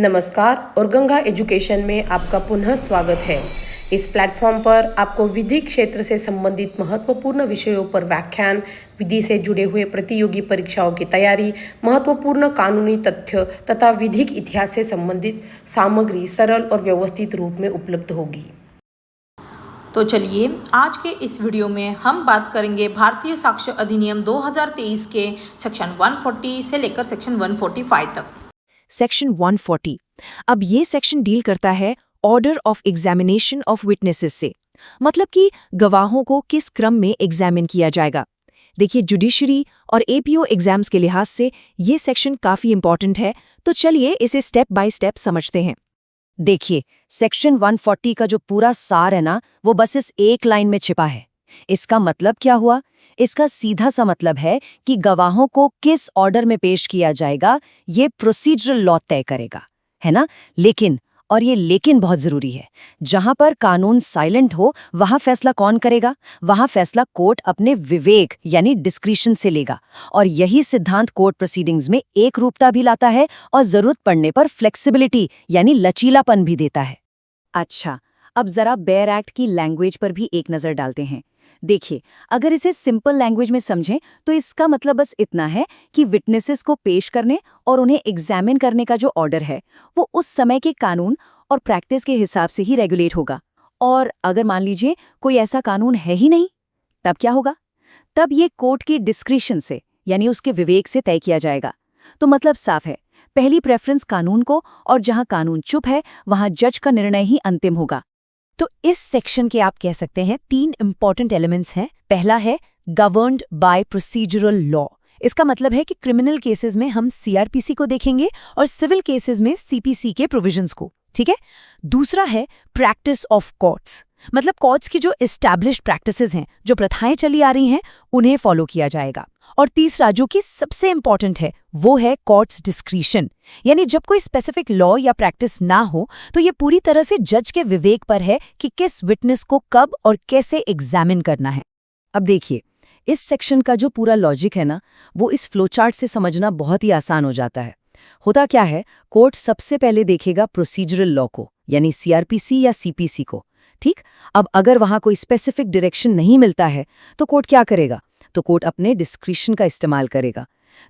नमस्कार और गंगा एजुकेशन में आपका पुनः स्वागत है। इस प्लेटफॉर्म पर आपको विधि क्षेत्र से संबंधित महत्वपूर्ण विषयों पर व्याख्यान, विधि से जुड़े हुए प्रतियोगी परीक्षाओं की तैयारी, महत्वपूर्ण कानूनी तथ्य तथा विधिक इतिहास से संबंधित सामग्री सरल और व्यवस्थित रूप में उपलब्ध होगी। तो चलिए आज के इस वीडियो में हम बात करेंगे भारतीय साक्ष्य अधिनियम 2023 के सेक्शन 140 से लेकर सेक्शन 145 तक। सेक्शन 140। अब ये सेक्शन डील करता है order of examination of witnesses से, मतलब कि गवाहों को किस क्रम में एग्जामिन किया जाएगा। देखिए, जुडिशरी और एपीओ एग्जाम्स के लिहाज से ये सेक्शन काफ़ी इंपॉर्टेंट है, तो चलिए इसे स्टेप बाय स्टेप समझते हैं। देखिए, सेक्शन 140 का जो पूरा सार है ना, वो बस इस एक लाइन में छिपा है। इसका मतलब क्या हुआ? इसका सीधा सा मतलब है कि गवाहों को किस ऑर्डर में पेश किया जाएगा, ये प्रोसीजरल लॉ तय करेगा, है ना। लेकिन, और ये लेकिन बहुत जरूरी है, जहां पर कानून साइलेंट हो वहां फैसला कौन करेगा? वहां फैसला कोर्ट अपने विवेक यानी डिस्क्रिशन से लेगा। और यही सिद्धांत कोर्ट प्रोसीडिंग्स में एक रूपता भी लाता है और जरूरत पड़ने पर फ्लेक्सिबिलिटी यानी लचीलापन भी देता है। अच्छा, अब जरा बेयर एक्ट की लैंग्वेज पर भी एक नजर डालते हैं। देखिए, अगर इसे सिंपल लैंग्वेज में समझें तो इसका मतलब बस इतना है कि विटनेसेस को पेश करने और उन्हें एग्जामिन करने का जो ऑर्डर है वो उस समय के कानून और प्रैक्टिस के हिसाब से ही रेगुलेट होगा। और अगर मान लीजिए कोई ऐसा कानून है ही नहीं, तब क्या होगा? तब ये कोर्ट की डिस्क्रिशन से यानी उसके विवेक से तय किया जाएगा। तो मतलब साफ है, पहली प्रेफरेंस कानून को, और जहां कानून चुप है वहां जज का निर्णय ही अंतिम होगा। तो इस सेक्शन के आप कह सकते हैं 3 इंपॉर्टेंट एलिमेंट्स हैं। पहला है गवर्न्ड बाय प्रोसीजरल लॉ। इसका मतलब है कि क्रिमिनल केसेस में हम सीआरपीसी को देखेंगे और सिविल केसेस में सीपीसी के प्रोविजंस को, ठीक है। दूसरा है प्रैक्टिस ऑफ कोर्ट्स, मतलब कोर्ट्स की जो एस्टैब्लिश्ड प्रैक्टिसेस हैं, जो प्रथाएं चली आ रही हैं, उन्हें फॉलो किया जाएगा। और तीसरा, जो कि सबसे इंपॉर्टेंट है, वो है कोर्ट्स डिस्क्रिशन, यानी जब कोई स्पेसिफिक लॉ या प्रैक्टिस ना हो तो ये पूरी तरह से जज के विवेक पर है कि किस विटनेस को कब और कैसे एग्जामिन करना है। अब देखिए, इस सेक्शन का जो पूरा लॉजिक है ना, वो इस फ्लोचार्ट से समझना बहुत ही आसान हो जाता है। होता क्या है, कोर्ट सबसे पहले देखेगा प्रोसीजरल लॉ को, यानी सीआरपीसी या सीपीसी को, ठीक। अब अगर वहां कोई स्पेसिफिक डायरेक्शन नहीं मिलता है तो कोर्ट क्या करेगा? तो कोर्ट अपने डिस्क्रिशन का इस्तेमाल करेगा।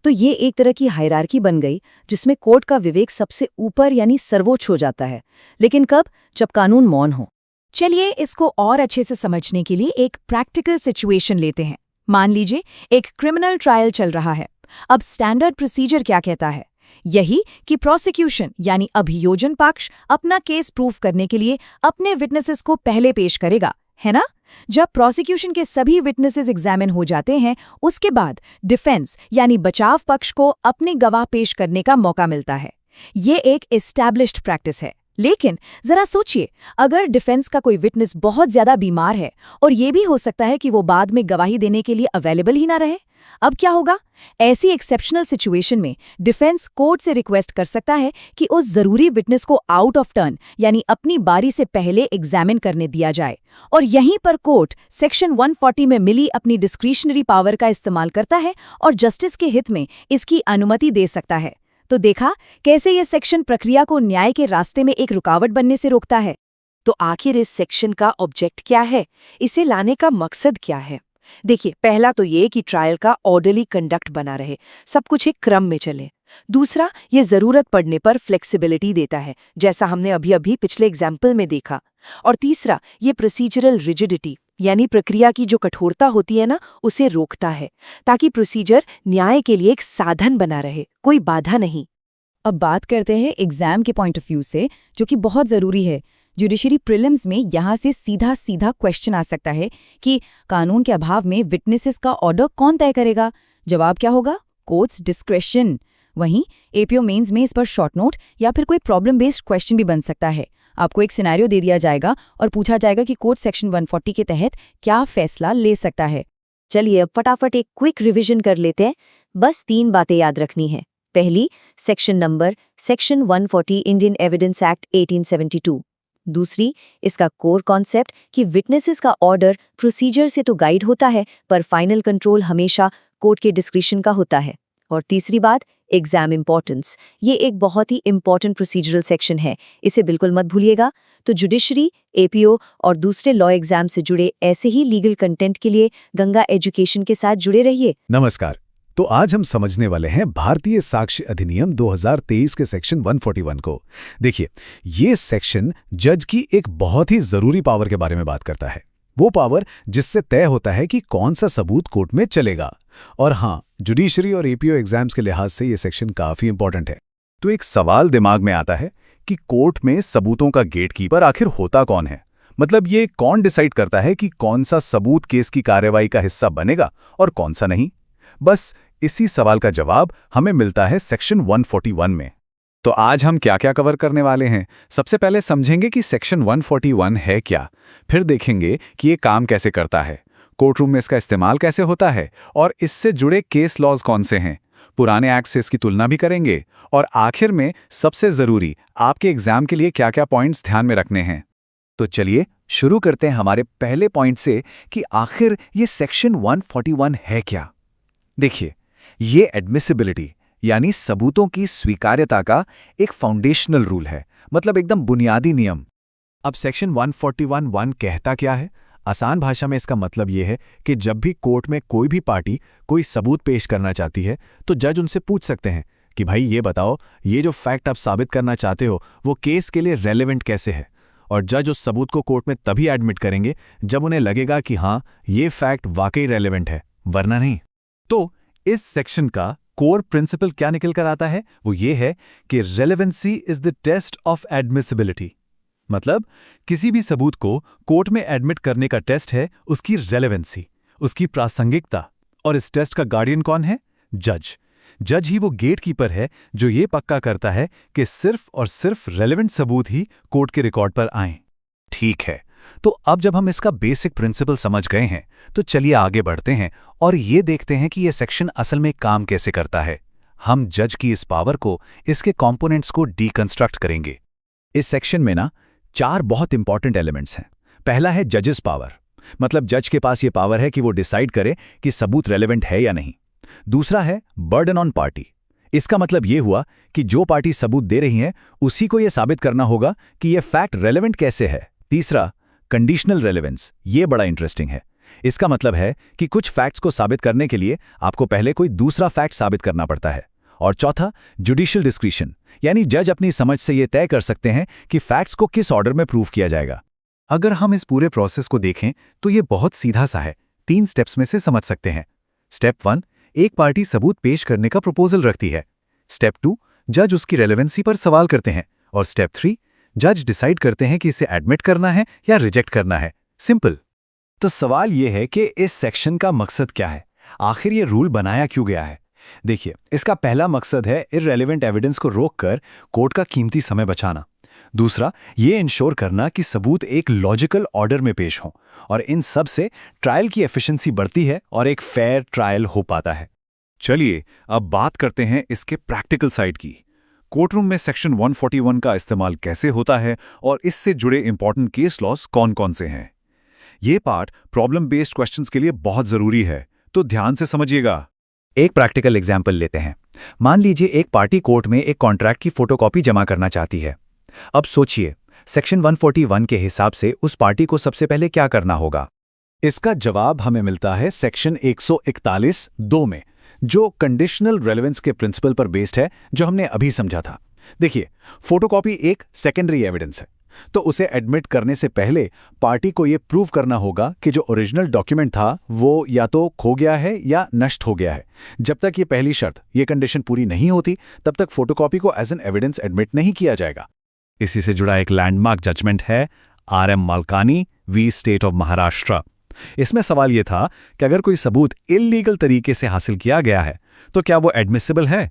तो ये एक तरह की हायरार्की बन गई जिसमें कोर्ट का विवेक सबसे ऊपर यानी सर्वोच्च हो जाता है। लेकिन कब? जब कानून मौन हो। चलिए इसको और अच्छे से समझने के लिए एक प्रैक्टिकल सिचुएशन लेते हैं। मान लीजिए एक क्रिमिनल ट्रायल चल रहा है। अब स्टैंडर्ड प्रोसीजर क्या कहता है? यही कि प्रोसिक्यूशन यानी अभियोजन पक्ष अपना केस प्रूव करने के लिए अपने विटनेसेस को पहले पेश करेगा, है ना। जब प्रोसिक्यूशन के सभी विटनेसेस एग्जामिन हो जाते हैं, उसके बाद डिफेंस यानी बचाव पक्ष को अपने गवाह पेश करने का मौका मिलता है। ये एक एस्टैब्लिश्ड प्रैक्टिस है। लेकिन जरा सोचिए, अगर डिफेंस का कोई विटनेस बहुत ज्यादा बीमार है और ये भी हो सकता है कि वो बाद में गवाही देने के लिए अवेलेबल ही ना रहे, अब क्या होगा? ऐसी एक्सेप्शनल सिचुएशन में डिफेंस कोर्ट से रिक्वेस्ट कर सकता है कि उस जरूरी विटनेस को आउट ऑफ टर्न यानी अपनी बारी से पहले एग्जामिन करने दिया जाए। और यहीं पर कोर्ट सेक्शन 140 में मिली अपनी डिस्क्रिशनरी पावर का इस्तेमाल करता है और जस्टिस के हित में इसकी अनुमति दे सकता है। तो देखा कैसे ये सेक्शन प्रक्रिया को न्याय के रास्ते में एक रुकावट बनने से रोकता है। तो आखिर इस सेक्शन का ऑब्जेक्ट क्या है? इसे लाने का मकसद क्या है? देखिए, पहला तो ये कि ट्रायल का ऑर्डरली कंडक्ट बना रहे, सब कुछ एक क्रम में चले। दूसरा, ये जरूरत पड़ने पर फ्लेक्सिबिलिटी देता है, जैसा हमने अभी अभी पिछले एग्जाम्पल में देखा। और तीसरा, ये प्रोसीजरल रिजिडिटी यानी प्रक्रिया की जो कठोरता होती है ना, उसे रोकता है, ताकि प्रोसीजर न्याय के लिए एक साधन बना रहे, कोई बाधा नहीं। अब बात करते हैं एग्जाम के पॉइंट ऑफ व्यू से, जो कि बहुत जरूरी है। जुडिशरी प्रीलिम्स में यहाँ से सीधा सीधा क्वेश्चन आ सकता है कि कानून के अभाव में विटनेसेस का ऑर्डर कौन तय करेगा? जवाब क्या होगा? Courts discretion. वहीं एपीओ मेंस में इस पर शॉर्ट नोट या फिर कोई प्रॉब्लम बेस्ड क्वेश्चन भी बन सकता है। आपको एक सिनेरियो दे दिया जाएगा और पूछा जाएगा कि कोर्ट सेक्शन 140 के तहत क्या फैसला ले सकता है। चलिए अब फटाफट एक क्विक रिवीजन कर लेते हैं। बस 3 बातें याद रखनी है। पहली, section number, section 140 Indian evidence act 1872। दूसरी, इसका कोर कॉन्सेप्ट कि विटनेसेस का ऑर्डर प्रोसीजर से तो गाइड होता है, पर फाइनल कंट्रोल हमेशा कोर्ट के डिस्क्रिशन का होता है। और तीसरी बात, एग्जाम इम्पोर्टेंस, ये एक बहुत ही इम्पोर्टेंट प्रोसीजरल सेक्शन है, इसे बिल्कुल मत भूलिएगा। तो जुडिशरी, एपीओ और दूसरे लॉ एग्जाम से जुड़े ऐसे ही लीगल कंटेंट के लिए गंगा एजुकेशन के साथ जुड़े रहिए। नमस्कार। तो आज हम समझने वाले हैं भारतीय साक्ष्य अधिनियम 2023 के सेक्शन 141 को। देखिए, ये सेक्शन जज की एक बहुत ही जरूरी पावर के बारे में बात करता है। वो पावर जिससे तय होता है कि कौन सा सबूत कोर्ट में चलेगा। और हाँ, जुडिशरी और एपीओ एग्जाम्स के लिहाज से ये सेक्शन काफी इंपॉर्टेंट है। तो एक सवाल दिमाग में आता है कि कोर्ट में सबूतों का गेटकीपर आखिर होता कौन है? मतलब ये कौन डिसाइड करता है कि कौन सा सबूत केस की कार्रवाई का हिस्सा बनेगा और कौन सा नहीं? बस इसी सवाल का जवाब हमें मिलता है सेक्शन 141 में। तो आज हम क्या क्या कवर करने वाले हैं? सबसे पहले समझेंगे कि सेक्शन 141 है क्या, फिर देखेंगे कि ये काम कैसे करता है, कोर्टरूम में इसका इस्तेमाल कैसे होता है और इससे जुड़े केस लॉज कौन से हैं, पुराने एक्ट से इसकी तुलना भी करेंगे और आखिर में सबसे ज़रूरी आपके एग्जाम के लिए क्या क्या पॉइंट्स ध्यान में रखने हैं। तो चलिए शुरू करते हैं हमारे पहले पॉइंट से कि आखिर ये सेक्शन 141 है क्या। देखिए, ये एडमिसिबिलिटी यानी सबूतों की स्वीकार्यता का एक फाउंडेशनल रूल है, मतलब एकदम बुनियादी नियम। अब सेक्शन 141(1) कहता क्या है? आसान भाषा में इसका मतलब ये है कि जब भी कोर्ट में कोई भी पार्टी कोई सबूत पेश करना चाहती है तो जज उनसे पूछ सकते हैं कि भाई ये बताओ, ये जो फैक्ट आप साबित करना चाहते हो वो केस के लिए रेलेवेंट कैसे है। और जज उस सबूत को कोर्ट में तभी एडमिट करेंगे जब उन्हें लगेगा कि हाँ, ये फैक्ट वाकई रेलेवेंट है, वरना नहीं। तो इस सेक्शन का कोर प्रिंसिपल क्या निकल कर आता है? वो ये है कि relevancy is the test of admissibility. मतलब किसी भी सबूत को कोर्ट में एडमिट करने का टेस्ट है उसकी रेलेवेंसी, उसकी प्रासंगिकता। और इस टेस्ट का गार्डियन कौन है? जज। जज ही वो गेटकीपर है जो ये पक्का करता है कि सिर्फ और सिर्फ रेलेवेंट सबूत ही कोर्ट के रिकॉर्ड पर आएं। ठीक है, तो अब जब हम इसका बेसिक प्रिंसिपल समझ गए हैं तो चलिए आगे बढ़ते हैं और ये देखते हैं कि ये सेक्शन असल में काम कैसे करता है। हम जज की इस पावर को, इसके कंपोनेंट्स को डीकंस्ट्रक्ट करेंगे। इस सेक्शन में ना 4 बहुत इंपॉर्टेंट एलिमेंट्स हैं। पहला है जजेस पावर, मतलब जज के पास ये पावर है कि वो डिसाइड करे कि सबूत रेलेवेंट है या नहीं। दूसरा है बर्डन ऑन पार्टी। इसका मतलब ये हुआ कि जो पार्टी सबूत दे रही है उसी को ये साबित करना होगा कि ये फैक्ट रेलेवेंट कैसे है। तीसरा, कंडीशनल रेलेवेंस। ये बड़ा इंटरेस्टिंग है। इसका मतलब है कि कुछ फैक्ट्स को साबित करने के लिए आपको पहले कोई दूसरा फैक्ट साबित करना पड़ता है। और चौथा, जुडिशियल डिस्क्रिशन, यानी जज अपनी समझ से ये तय कर सकते हैं कि फैक्ट्स को किस ऑर्डर में प्रूव किया जाएगा। अगर हम इस पूरे प्रोसेस को देखें तो ये बहुत सीधा सा है, 3 स्टेप्स में से समझ सकते हैं। स्टेप 1, एक पार्टी सबूत पेश करने का प्रपोजल रखती है। स्टेप 2, जज उसकी रेलेवेंसी पर सवाल करते हैं। और स्टेप 3, जज डिसाइड करते हैं कि इसे एडमिट करना है या रिजेक्ट करना है। सिंपल। तो सवाल यह है कि इस सेक्शन का मकसद क्या है, आखिर ये रूल बनाया क्यों गया है? देखिए, इसका पहला मकसद है इररेलेवेंट एविडेंस को रोककर कोर्ट का कीमती समय बचाना। दूसरा, ये इंश्योर करना कि सबूत एक लॉजिकल ऑर्डर में पेश हों, और इन सब से ट्रायल की एफिशिएंसी बढ़ती है और एक फेयर ट्रायल हो पाता है। चलिए अब बात करते हैं इसके प्रैक्टिकल साइड की। कोर्टरूम में सेक्शन 141 का इस्तेमाल कैसे होता है और इससे जुड़े इंपॉर्टेंट केस लॉस कौन-कौन से हैं। ये पार्ट प्रॉब्लम बेस्ड क्वेश्चंस के लिए बहुत जरूरी है, तो ध्यान से समझिएगा। एक प्रैक्टिकल एग्जाम्पल लेते हैं। मान लीजिए एक पार्टी कोर्ट में एक कॉन्ट्रैक्ट की फोटोकॉपी जमा करना चाहती है। अब सोचिए, सेक्शन 141 के हिसाब से उस पार्टी को सबसे पहले क्या करना होगा? इसका जवाब हमें मिलता है सेक्शन 141(2) में, जो कंडीशनल रेलेवेंस के प्रिंसिपल पर बेस्ड है, जो हमने अभी समझा था। देखिए, फोटोकॉपी एक सेकेंडरी एविडेंस है, तो उसे एडमिट करने से पहले पार्टी को यह प्रूव करना होगा कि जो ओरिजिनल डॉक्यूमेंट था वो या तो खो गया है या नष्ट हो गया है। जब तक ये पहली शर्त, ये कंडीशन पूरी नहीं होती, तब तक फोटोकॉपी को एज एन एविडेंस एडमिट नहीं किया जाएगा। इसी से जुड़ा एक लैंडमार्क जजमेंट है RM Malkani v state of Maharashtra. इसमें सवाल यह था कि अगर कोई सबूत इल्लीगल तरीके से हासिल किया गया है तो क्या वो एडमिसिबल है?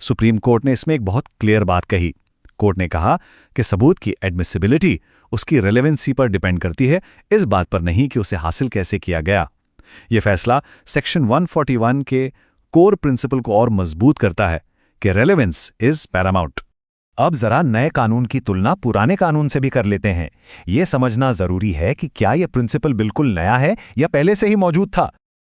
सुप्रीम कोर्ट ने इसमें एक बहुत क्लियर बात कही। कोर्ट ने कहा कि सबूत की एडमिसिबिलिटी उसकी रेलेवेंसी पर डिपेंड करती है, इस बात पर नहीं कि उसे हासिल कैसे किया गया। यह फैसला सेक्शन 141 के कोर प्रिंसिपल को और मजबूत करता है कि रेलेवेंस इज पैरामाउंट। अब जरा नए कानून की तुलना पुराने कानून से भी कर लेते हैं। यह समझना जरूरी है कि क्या यह प्रिंसिपल बिल्कुल नया है या पहले से ही मौजूद था।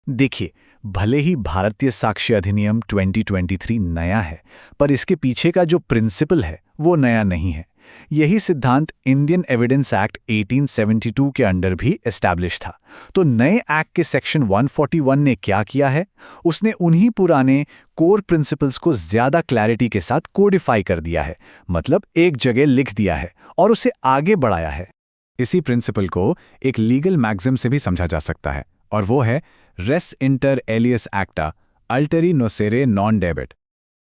देखिए, भले ही भारतीय साक्ष्य अधिनियम 2023 नया है, पर इसके पीछे का जो प्रिंसिपल है वो नया नहीं है। यही सिद्धांत इंडियन एविडेंस एक्ट 1872 के अंडर भी एस्टैब्लिश था। तो नए एक्ट के सेक्शन 141 ने क्या किया है? उसने उन्हीं पुराने कोर प्रिंसिपल्स को ज्यादा क्लैरिटी के साथ कोडिफाई कर दिया है, मतलब एक जगह लिख दिया है और उसे आगे बढ़ाया है। इसी प्रिंसिपल को एक लीगल मैक्सिम से भी समझा जा सकता है, और वो है रेस इंटर एलियस एक्टा अल्टरी नोसेरे नॉन डेबिट।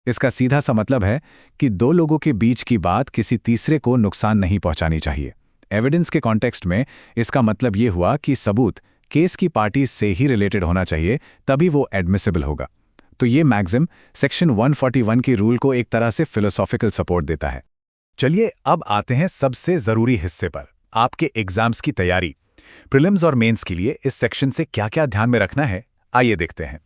इसका सीधा सा मतलब है कि दो लोगों के बीच की बात किसी तीसरे को नुकसान नहीं पहुंचानी चाहिए। एविडेंस के कॉन्टेक्स्ट में इसका मतलब ये हुआ कि सबूत केस की पार्टी से ही रिलेटेड होना चाहिए, तभी वो एडमिसिबल होगा। तो ये मैक्सिम सेक्शन 141 की रूल को एक तरह से फिलोसॉफिकल सपोर्ट देता है। चलिए अब आते हैं सबसे जरूरी हिस्से पर, आपके एग्जाम्स की तैयारी। प्रीलिम्स और मेंस के लिए इस सेक्शन से क्या-क्या ध्यान में रखना है, आइए देखते हैं।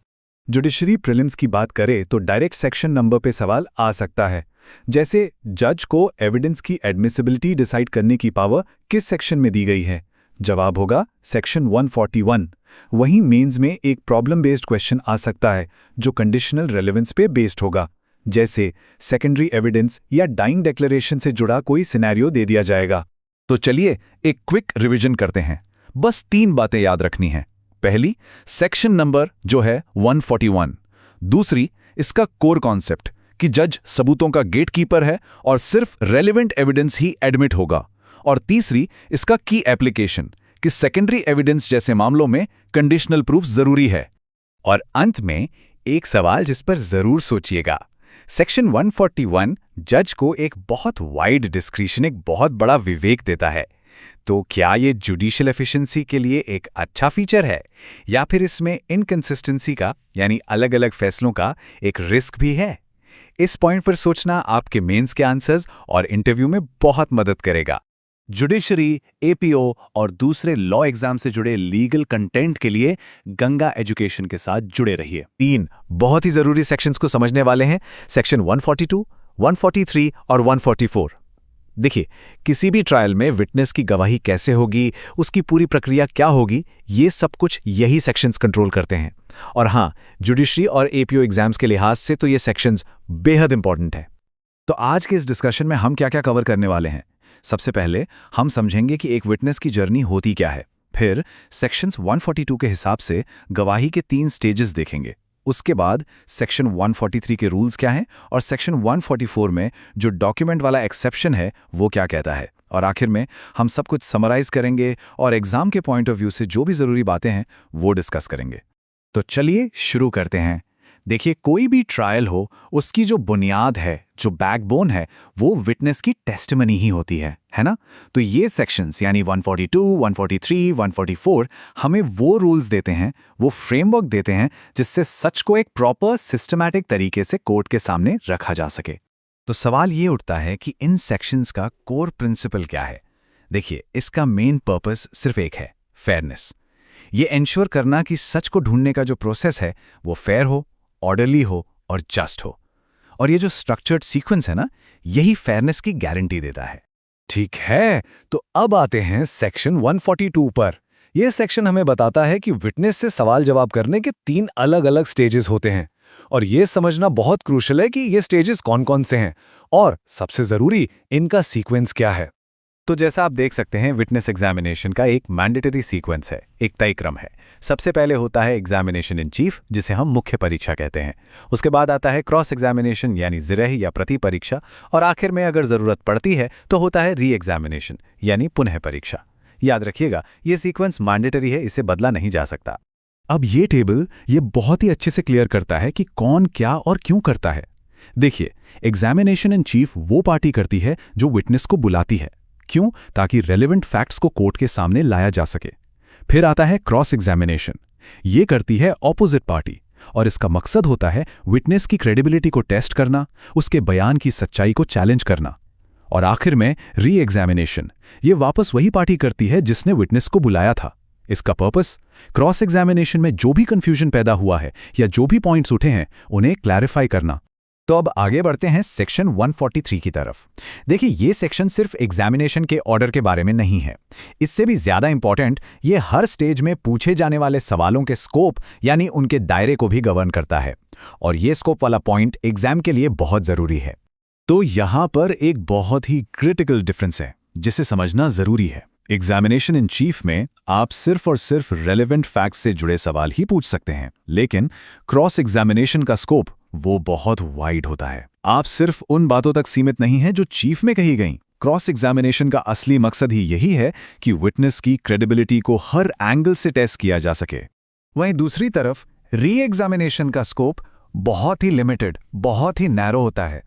जुडिशरी प्रीलिम्स की बात करें तो डायरेक्ट सेक्शन नंबर पे सवाल आ सकता है, जैसे जज को एविडेंस की एडमिसिबिलिटी डिसाइड करने की पावर किस सेक्शन में दी गई है? जवाब होगा सेक्शन 141। वहीं मेंस में एक प्रॉब्लम बेस्ड क्वेश्चन आ सकता है जो कंडीशनल रेलेवेंस पे बेस्ड होगा, जैसे सेकेंडरी एविडेंस या डाइंग डिक्लेरेशन से जुड़ा कोई सिनेरियो दे दिया जाएगा। तो चलिए एक क्विक रिवीजन करते हैं। बस 3 बातें याद रखनी हैं। पहली, सेक्शन नंबर जो है 141। दूसरी, इसका कोर कॉन्सेप्ट कि जज सबूतों का गेटकीपर है और सिर्फ रेलेवेंट एविडेंस ही एडमिट होगा। और तीसरी, इसका की एप्लीकेशन कि सेकेंडरी एविडेंस जैसे मामलों में कंडीशनल प्रूफ जरूरी है। और अंत में एक सवाल जिस पर जरूर सोचिएगा। सेक्शन 141 जज को एक बहुत वाइड डिस्क्रिशन, एक बहुत बड़ा विवेक देता है। तो क्या ये जुडिशियल एफिशिएंसी के लिए एक अच्छा फीचर है, या फिर इसमें इनकंसिस्टेंसी का यानी अलग अलग फैसलों का एक रिस्क भी है? इस पॉइंट पर सोचना आपके मेंस के आंसर्स और इंटरव्यू में बहुत मदद करेगा। जुडिशरी, एपीओ और दूसरे लॉ एग्जाम से जुड़े लीगल कंटेंट के लिए गंगा एजुकेशन के साथ जुड़े रहिए। 3 बहुत ही जरूरी सेक्शंस को समझने वाले हैं, सेक्शन 142, 143 और 144। देखिए, किसी भी ट्रायल में विटनेस की गवाही कैसे होगी, उसकी पूरी प्रक्रिया क्या होगी, ये सब कुछ यही सेक्शंस कंट्रोल करते हैं। और हाँ, जुडिशरी और एपीओ एग्जाम्स के लिहाज से तो ये सेक्शंस बेहद इंपॉर्टेंट है। तो आज के इस डिस्कशन में हम क्या-क्या कवर करने वाले हैं? सबसे पहले हम समझेंगे कि एक विटनेस की जर्नी होती क्या है। फिर सेक्शंस 142 के हिसाब से गवाही के 3 स्टेजेस देखेंगे। उसके बाद सेक्शन 143 के रूल्स क्या हैं और सेक्शन 144 में जो डॉक्यूमेंट वाला एक्सेप्शन है वो क्या कहता है। और आखिर में हम सब कुछ समराइज करेंगे और एग्जाम के पॉइंट ऑफ व्यू से जो भी जरूरी बातें हैं वो डिस्कस करेंगे। तो चलिए शुरू करते हैं। देखिए, कोई भी ट्रायल हो, उसकी जो बुनियाद है, जो बैकबोन है, वो विटनेस की टेस्टिमनी ही होती है ना? तो ये सेक्शंस यानी 142, 143, 144 हमें वो रूल्स देते हैं, वो फ्रेमवर्क देते हैं जिससे सच को एक प्रॉपर सिस्टमैटिक तरीके से कोर्ट के सामने रखा जा सके। तो सवाल ये उठता है कि इन सेक्शंस का कोर प्रिंसिपल क्या है? देखिए, इसका मेन पर्पस सिर्फ एक है, फेयरनेस। ये एंश्योर करना कि सच को ढूंढने का जो प्रोसेस है वो फेयर हो, ऑर्डरली हो और जस्ट हो। और ये जो स्ट्रक्चर्ड सीक्वेंस है ना, यही फेयरनेस की गारंटी देता है। ठीक है, तो अब आते हैं सेक्शन 142 पर। यह सेक्शन हमें बताता है कि विटनेस से सवाल जवाब करने के 3 अलग-अलग स्टेजेस होते हैं, और यह समझना बहुत क्रूशियल है कि ये स्टेजेस कौन-कौन से हैं और सबसे जरूरी इनका सीक्वेंस क्या है। तो जैसा आप देख सकते हैं, विटनेस एग्जामिनेशन का एक मैंडेटरी सीक्वेंस है, एक तय क्रम है। सबसे पहले होता है एग्जामिनेशन इन चीफ, जिसे हम मुख्य परीक्षा कहते हैं। उसके बाद आता है क्रॉस एग्जामिनेशन यानी जिरह या प्रति परीक्षा, और आखिर में अगर जरूरत पड़ती है तो होता है री एग्जामिनेशन यानी पुनः परीक्षा। याद रखिएगा, ये सीक्वेंस मैंडेटरी है, इसे बदला नहीं जा सकता। अब ये टेबल ये बहुत ही अच्छे से क्लियर करता है कि कौन क्या और क्यों करता है। देखिए, एग्जामिनेशन इन चीफ वो पार्टी करती है जो विटनेस को बुलाती है। क्यों? ताकि रेलेवेंट फैक्ट्स को कोर्ट के सामने लाया जा सके। फिर आता है क्रॉस एग्जामिनेशन। ये करती है ऑपोजिट पार्टी, और इसका मकसद होता है विटनेस की क्रेडिबिलिटी को टेस्ट करना, उसके बयान की सच्चाई को चैलेंज करना। और आखिर में री एग्जामिनेशन, ये वापस वही पार्टी करती है जिसने विटनेस को बुलाया था। इसका पर्पस क्रॉस एग्जामिनेशन में जो भी कंफ्यूजन पैदा हुआ है या जो भी पॉइंट्स उठे हैं उन्हें क्लैरिफाई करना। तो अब आगे बढ़ते हैं सेक्शन 143 की तरफ। देखिए, ये सेक्शन सिर्फ एग्जामिनेशन के ऑर्डर के बारे में नहीं है। इससे भी ज्यादा इंपॉर्टेंट, ये हर स्टेज में पूछे जाने वाले सवालों के स्कोप यानी उनके दायरे को भी गवर्न करता है। और ये स्कोप वाला पॉइंट एग्जाम के लिए बहुत जरूरी है। तो यहां पर एक बहुत ही क्रिटिकल डिफरेंस है जिसे समझना जरूरी है। एग्जामिनेशन इन चीफ में आप सिर्फ और सिर्फ रेलेवेंट फैक्ट से जुड़े सवाल ही पूछ सकते हैं, लेकिन क्रॉस एग्जामिनेशन का स्कोप वो बहुत वाइड होता है। आप सिर्फ उन बातों तक सीमित नहीं हैं जो चीफ में कही गईं। क्रॉस एग्जामिनेशन का असली मकसद ही यही है कि विटनेस की क्रेडिबिलिटी को हर एंगल से टेस्ट किया जा सके। वहीं दूसरी तरफ री एग्जामिनेशन का स्कोप बहुत ही लिमिटेड, बहुत ही नैरो होता है।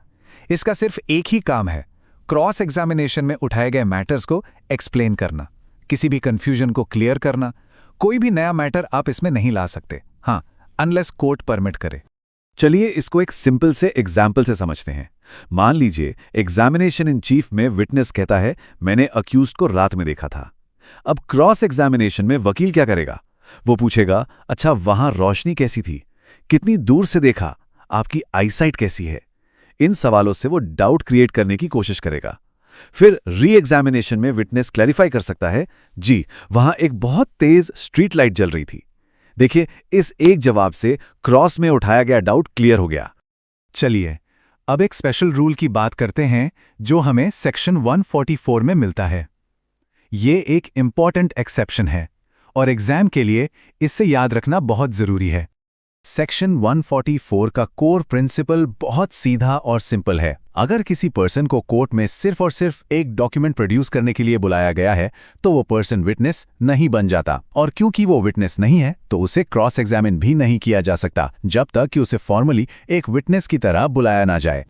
इसका सिर्फ एक ही काम है, क्रॉस एग्जामिनेशन में उठाए गए मैटर्स को एक्सप्लेन करना, किसी भी कंफ्यूजन को क्लियर करना। कोई भी नया मैटर आप इसमें नहीं ला सकते, हाँ, अनलेस कोर्ट परमिट करे। चलिए इसको एक सिंपल से एग्जाम्पल से समझते हैं। मान लीजिए एग्जामिनेशन इन चीफ में विटनेस कहता है, मैंने अक्यूज्ड को रात में देखा था। अब क्रॉस एग्जामिनेशन में वकील क्या करेगा? वो पूछेगा, अच्छा वहां रोशनी कैसी थी, कितनी दूर से देखा, आपकी आईसाइट कैसी है? इन सवालों से वो डाउट क्रिएट करने की कोशिश करेगा। फिर री एग्जामिनेशन में विटनेस क्लैरिफाई कर सकता है, जी वहां एक बहुत तेज स्ट्रीट लाइट जल रही थी। देखिए, इस एक जवाब से क्रॉस में उठाया गया डाउट क्लियर हो गया। चलिए अब एक स्पेशल रूल की बात करते हैं जो हमें सेक्शन 144 में मिलता है। ये एक इंपॉर्टेंट एक्सेप्शन है और एग्जाम के लिए इससे याद रखना बहुत जरूरी है। सेक्शन 144 का कोर प्रिंसिपल बहुत सीधा और सिंपल है। अगर किसी पर्सन को कोर्ट में सिर्फ और सिर्फ एक डॉक्यूमेंट प्रोड्यूस करने के लिए बुलाया गया है तो वो पर्सन विटनेस नहीं बन जाता, और क्योंकि वो विटनेस नहीं है तो उसे क्रॉस एग्जामिन भी नहीं किया जा सकता जब तक कि उसे फॉर्मली एक विटनेस की तरह बुलाया ना जाए।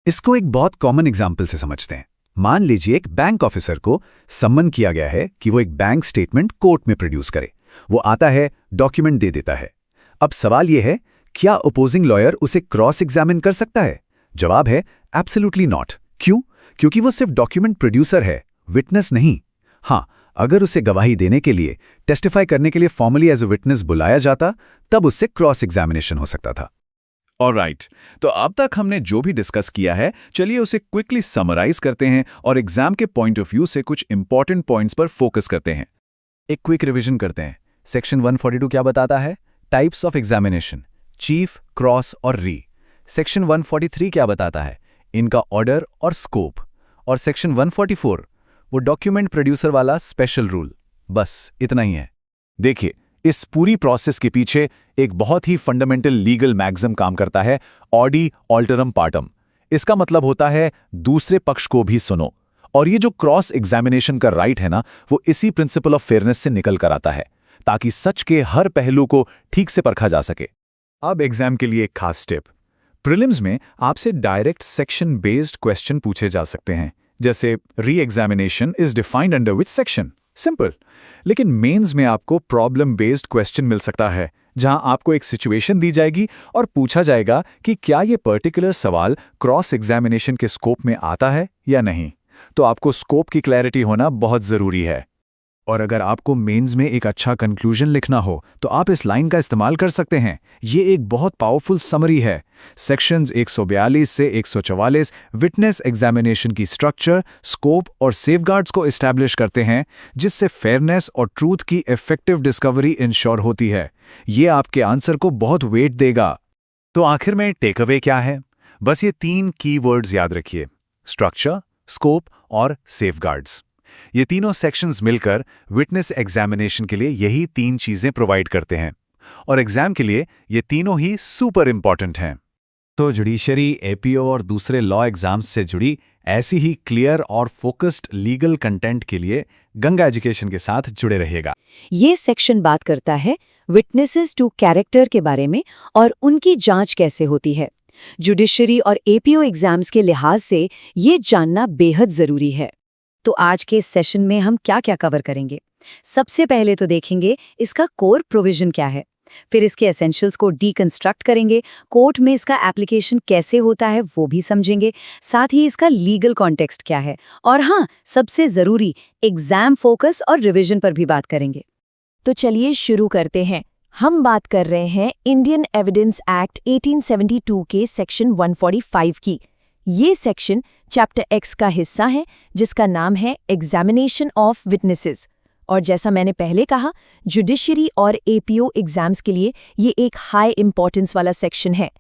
इसको एक बहुत कॉमन एग्जाम्पल से समझते हैं। मान लीजिए एक बैंक ऑफिसर को सम्मन किया गया है कि वो एक बैंक स्टेटमेंट कोर्ट में प्रोड्यूस करे। वो आता है, डॉक्यूमेंट दे देता है। अब सवाल यह है, क्या अपोजिंग लॉयर उसे क्रॉस एग्जामिन कर सकता है? जवाब है एब्सोल्युटली नॉट। क्यों? क्योंकि वो सिर्फ डॉक्यूमेंट प्रोड्यूसर है, विटनेस नहीं। हाँ, अगर उसे गवाही देने के लिए, टेस्टिफाई करने के लिए फॉर्मली एज अ विटनेस बुलाया जाता, तब उससे क्रॉस एग्जामिनेशन हो सकता था। ऑलराइट, तो अब तक हमने जो भी डिस्कस किया है, चलिए उसे क्विकली समराइज करते हैं और एग्जाम के पॉइंट ऑफ व्यू से कुछ इंपॉर्टेंट पॉइंट्स पर फोकस करते हैं। एक क्विक रिवीजन करते हैं। सेक्शन 142 क्या बताता है? Types of examination, chief, cross और री। सेक्शन 143 क्या बताता है? इनका ऑर्डर और स्कोप। और सेक्शन 144 वो डॉक्यूमेंट प्रोड्यूसर वाला स्पेशल रूल। बस इतना ही है। देखिए, इस पूरी प्रोसेस के पीछे एक बहुत ही फंडामेंटल लीगल मैक्सिम काम करता है, ऑडी ऑल्टरम पार्टम। इसका मतलब होता है दूसरे पक्ष को भी सुनो। और ये जो क्रॉस एग्जामिनेशन का राइट है ना, वो इसी प्रिंसिपल ऑफ फेयरनेस से निकल कर आता है, ताकि सच के हर पहलू को ठीक से परखा जा सके। अब एग्जाम के लिए एक खास टिप। प्रीलिम्स में आपसे डायरेक्ट सेक्शन बेस्ड क्वेश्चन पूछे जा सकते हैं, जैसे re examination is defined under which section, simple. लेकिन मेंस में आपको प्रॉब्लम बेस्ड क्वेश्चन मिल सकता है, जहां आपको एक सिचुएशन दी जाएगी और पूछा जाएगा कि क्या ये पर्टिकुलर सवाल क्रॉस एग्जामिनेशन के स्कोप में आता है या नहीं। तो आपको स्कोप की क्लैरिटी होना बहुत जरूरी है। और अगर आपको मेंस में एक अच्छा कंक्लूजन लिखना हो तो आप इस लाइन का इस्तेमाल कर सकते हैं। ये एक बहुत पावरफुल समरी है। सेक्शंस 142 से 144 विटनेस एग्जामिनेशन की स्ट्रक्चर, स्कोप और सेफगार्ड्स को एस्टैब्लिश करते हैं, जिससे फेयरनेस और ट्रूथ की इफेक्टिव डिस्कवरी इंश्योर होती है। ये आपके आंसर को बहुत वेट देगा। तो आखिर में टेक अवे क्या है? बस ये 3 कीवर्ड्स याद रखिए, स्ट्रक्चर, स्कोप और सेफगार्ड्स। ये तीनों सेक्शंस मिलकर विटनेस एग्जामिनेशन के लिए यही 3 चीजें प्रोवाइड करते हैं, और एग्जाम के लिए ये तीनों ही सुपर इंपॉर्टेंट हैं। तो जुडिशरी, एपीओ और दूसरे लॉ एग्जाम्स से जुड़ी ऐसी ही क्लियर और फोकस्ड लीगल कंटेंट के लिए गंगा एजुकेशन के साथ जुड़े रहिएगा। ये सेक्शन बात करता है विटनेसेस टू कैरेक्टर के बारे में और उनकी जांच कैसे होती है। जुडिशरी और एपीओ एग्जाम्स के लिहाज से ये जानना बेहद जरूरी है। तो आज के इस सेशन में हम क्या क्या कवर करेंगे? सबसे पहले तो देखेंगे इसका कोर प्रोविजन क्या है, फिर इसके एसेंशियल्स को डीकंस्ट्रक्ट करेंगे, कोर्ट में इसका एप्लीकेशन कैसे होता है वो भी समझेंगे, साथ ही इसका लीगल कॉन्टेक्स्ट क्या है, और हाँ, सबसे जरूरी एग्जाम फोकस और रिवीजन पर भी बात करेंगे। तो चलिए शुरू करते हैं। हम बात कर रहे हैं इंडियन एविडेंस एक्ट 1872 के सेक्शन 145 की। ये सेक्शन चैप्टर एक्स का हिस्सा है जिसका नाम है एग्जामिनेशन ऑफ विटनेसेस। और जैसा मैंने पहले कहा, जुडिशरी और एपीओ एग्जाम्स के लिए ये एक हाई इंपॉर्टेंस वाला सेक्शन है।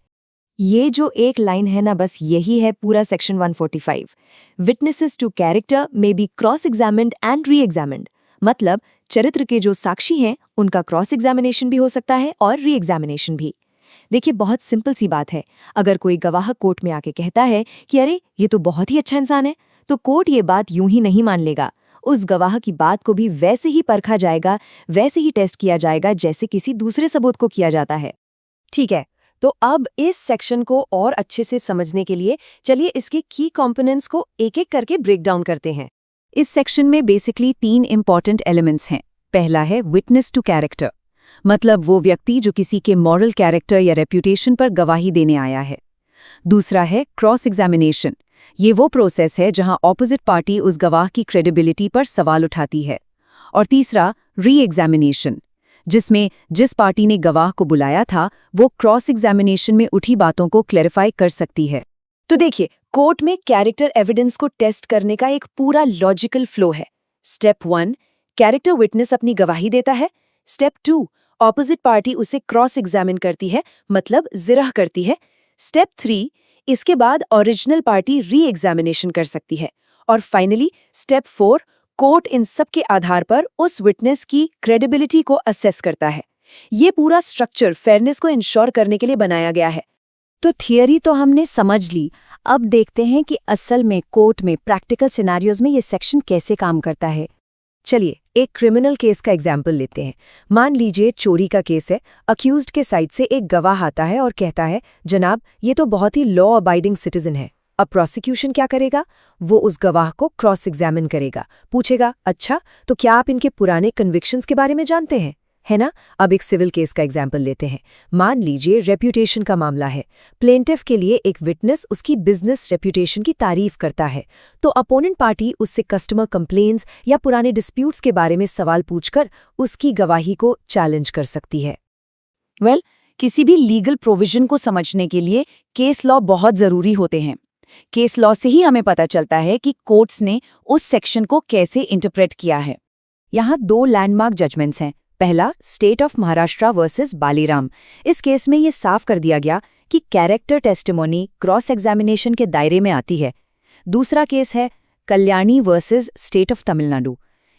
ये जो एक लाइन है ना, बस यही है पूरा section 145। Witnesses to character may be cross examined and re examined. मतलब चरित्र के जो साक्षी हैं उनका क्रॉस एग्जामिनेशन भी हो सकता है और री एग्जामिनेशन भी। देखिए, बहुत सिंपल सी बात है। अगर कोई गवाह कोर्ट में आके कहता है कि अरे ये तो बहुत ही अच्छा इंसान है, तो कोर्ट ये बात यूं ही नहीं मान लेगा। उस गवाह की बात को भी वैसे ही परखा जाएगा, वैसे ही टेस्ट किया जाएगा जैसे किसी दूसरे सबूत को किया जाता है। ठीक है, तो अब इस सेक्शन को और अच्छे से समझने के लिए चलिए इसके की कंपोनेंट्स को एक-एक करके ब्रेक डाउन करते हैं। इस सेक्शन में बेसिकली 3 इंपॉर्टेंट एलिमेंट्स हैं। पहला है विटनेस टू कैरेक्टर, मतलब वो व्यक्ति जो किसी के मॉरल कैरेक्टर या रेप्यूटेशन पर गवाही देने आया है। दूसरा है क्रॉस एग्जामिनेशन, ये वो प्रोसेस है जहां ऑपोजिट पार्टी उस गवाह की क्रेडिबिलिटी पर सवाल उठाती है। और तीसरा री एग्जामिनेशन, जिसमें जिस पार्टी ने गवाह को बुलाया था वो क्रॉस एग्जामिनेशन में उठी बातों को क्लैरिफाई कर सकती है। तो देखिए, कोर्ट में कैरेक्टर एविडेंस को टेस्ट करने का एक पूरा लॉजिकल फ्लो है। स्टेप 1, कैरेक्टर विटनेस अपनी गवाही देता है। स्टेप 2, ऑपोजिट पार्टी उसे क्रॉस एग्जामिन करती है, मतलब जिरह करती है। स्टेप 3, इसके बाद ओरिजिनल पार्टी री एग्जामिनेशन कर सकती है। और फाइनली स्टेप 4, कोर्ट इन सब के आधार पर उस विटनेस की क्रेडिबिलिटी को असेस करता है। ये पूरा स्ट्रक्चर फेयरनेस को इंश्योर करने के लिए बनाया गया है। तो थियरी तो हमने समझ ली, अब देखते हैं कि असल में कोर्ट में प्रैक्टिकल सिनेरियोज में ये सेक्शन कैसे काम करता है। चलिए एक क्रिमिनल केस का एग्जाम्पल लेते हैं। मान लीजिए चोरी का केस है। अक्यूज्ड के साइड से एक गवाह आता है और कहता है, जनाब ये तो बहुत ही लॉ अबाइडिंग सिटीजन है। अब प्रोसिक्यूशन क्या करेगा? वो उस गवाह को क्रॉस एग्जामिन करेगा, पूछेगा, अच्छा तो क्या आप इनके पुराने कन्विक्शंस के बारे में जानते हैं, है ना? अब एक सिविल केस का एग्जाम्पल लेते हैं। मान लीजिए रेप्यूटेशन का मामला है। प्लेंटिफ के लिए एक विटनेस उसकी बिजनेस रेप्यूटेशन की तारीफ करता है, तो अपोनेंट पार्टी उससे कस्टमर कंप्लेंट्स या पुराने डिस्प्यूट्स के बारे में सवाल पूछकर उसकी गवाही को चैलेंज कर सकती है। किसी भी लीगल प्रोविजन को समझने के लिए केस लॉ बहुत जरूरी होते हैं। केस लॉ से ही हमें पता चलता है कि कोर्ट्स ने उस सेक्शन को कैसे इंटरप्रेट किया है। यहाँ 2 लैंडमार्क जजमेंट्स हैं। पहला, state of Maharashtra versus Baliram. इस केस में ये साफ कर दिया गया कि कैरेक्टर टेस्टिमोनी क्रॉस एग्जामिनेशन के दायरे में आती है। दूसरा केस है Kalyani versus state of Tamil Nadu.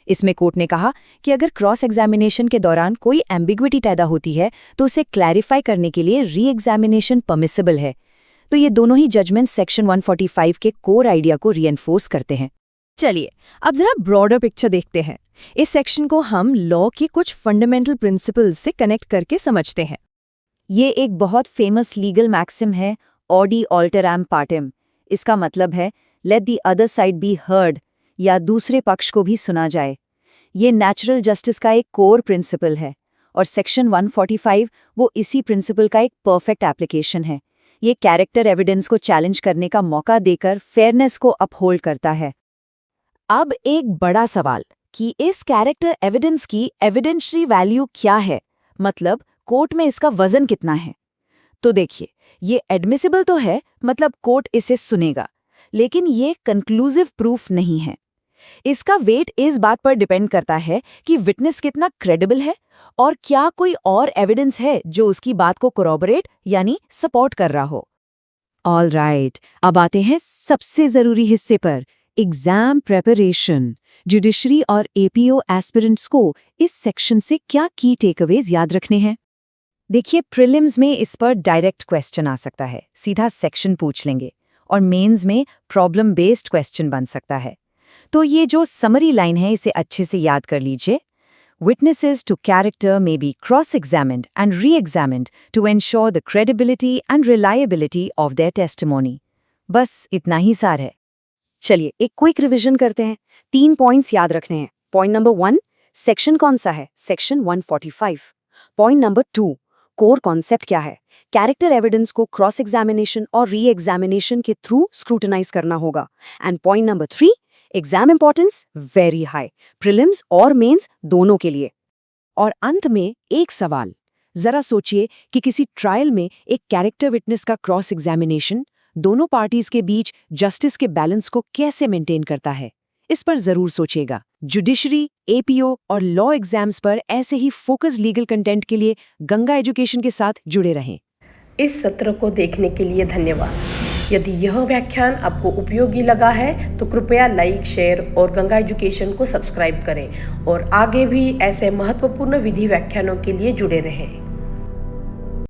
इसमें कोर्ट ने कहा कि अगर क्रॉस एग्जामिनेशन के दौरान कोई एम्बिग्विटी पैदा होती है तो उसे क्लैरिफाई करने के लिए री एग्जामिनेशन परमिसिबल है। तो ये दोनों ही जजमेंट सेक्शन 145 के कोर आइडिया को रीएनफोर्स करते हैं। चलिए अब जरा ब्रॉडर पिक्चर देखते हैं। इस सेक्शन को हम लॉ की कुछ फंडामेंटल प्रिंसिपल्स से कनेक्ट करके समझते हैं। ये एक बहुत फेमस लीगल मैक्सिम है, ऑडी ऑल्टरैम पार्टेम। इसका मतलब है let the other side be heard, या दूसरे पक्ष को भी सुना जाए। ये नेचुरल जस्टिस का एक कोर प्रिंसिपल है और सेक्शन 145 वो इसी प्रिंसिपल का एक परफेक्ट एप्लीकेशन है। ये कैरेक्टर एविडेंस को चैलेंज करने का मौका देकर फेयरनेस को अपहोल्ड करता है। अब एक बड़ा सवाल कि इस कैरेक्टर एविडेंस की एविडेंशियरी वैल्यू क्या है, मतलब कोर्ट में इसका वजन कितना है। तो देखिए, ये एडमिसिबल तो है, मतलब कोर्ट इसे सुनेगा, लेकिन ये कंक्लूसिव प्रूफ नहीं है। इसका वेट इस बात पर डिपेंड करता है कि विटनेस कितना क्रेडिबल है और क्या कोई और एविडेंस है जो उसकी बात को कोरॉबोरेट यानी सपोर्ट कर रहा हो। ऑल राइट, अब आते हैं सबसे जरूरी हिस्से पर, एग्जाम प्रेपरेशन। जुडिशरी और एपीओ एस्पिरेंट्स को इस सेक्शन से क्या की टेकअवेज याद रखने हैं? देखिए, प्रीलिम्स में इस पर डायरेक्ट क्वेश्चन आ सकता है, सीधा सेक्शन पूछ लेंगे, और मेंस में प्रॉब्लम बेस्ड क्वेश्चन बन सकता है। तो ये जो समरी लाइन है इसे अच्छे से याद कर लीजिए। Witnesses to character may be cross-examined and re-examined to ensure the credibility and reliability of their testimony. बस इतना ही सार है। चलिए एक क्विक रिवीजन करते हैं। 3 पॉइंट्स याद रखने हैं। पॉइंट नंबर 1, सेक्शन कौन सा है? Section 145। Point number 2, core concept क्या है? कैरेक्टर एविडेंस को क्रॉस एग्जामिनेशन और री एग्जामिनेशन के थ्रू स्क्रूटनाइज करना होगा। And point number 3, exam importance very high, prelims और मेंस दोनों के लिए। और अंत में एक सवाल, जरा सोचिए कि किसी ट्रायल में एक कैरेक्टर विटनेस का क्रॉस एग्जामिनेशन दोनों पार्टीज के बीच जस्टिस के बैलेंस को कैसे मेंटेन करता है। इस पर जरूर सोचिएगा। जुडिशरी, एपीओ और लॉ एग्जाम्स पर ऐसे ही फोकस लीगल कंटेंट के लिए गंगा एजुकेशन के साथ जुड़े रहें। इस सत्र को देखने के लिए धन्यवाद। यदि यह व्याख्यान आपको उपयोगी लगा है तो कृपया लाइक, शेयर और गंगा एजुकेशन को सब्सक्राइब करें और आगे भी ऐसे महत्वपूर्ण विधि व्याख्यानों के लिए जुड़े रहें।